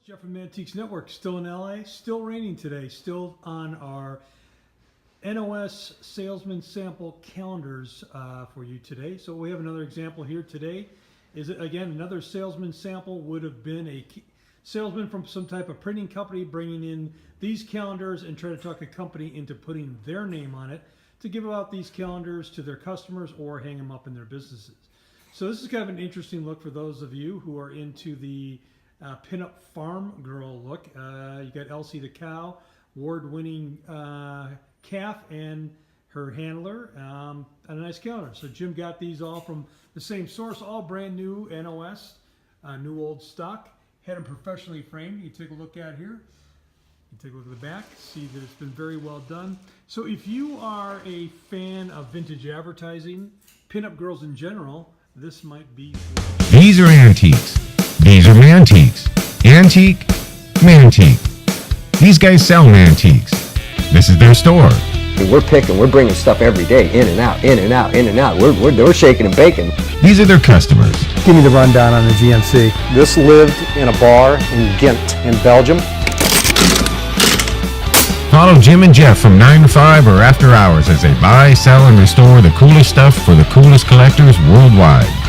Jeff from Mantiques Network, still in LA, still raining today, still on our NOS Salesman sample calendars for you today. So we have another example here today. Is it again another salesman sample? Would have been a salesman from some type of printing company bringing in these calendars and trying to talk a company into putting their name on it to give out these calendars to their customers or hang them up in their businesses. So this is kind of an interesting look for those of you who are into the Pinup farm girl look. You got Elsie the cow, award-winning calf, and her handler, and a nice calendar. So Jim got these all from the same source, all brand new NOS, new old stock. Had them professionally framed. You take a look at here. You take a look at the back, see that it's been very well done. So if you are a fan of vintage advertising, pinup girls in general, this might be for you. These are antiques. These are Mantiques. Antique, Mantique. These guys sell Mantiques. This is their store. We're picking, we're bringing stuff every day, in and out, in and out, in and out. We're shaking and baking. These are their customers. Give me the rundown on the GMC. This lived in a bar in Ghent in Belgium. Follow Jim and Jeff from 9 to 5 or after hours as they buy, sell, and restore the coolest stuff for the coolest collectors worldwide.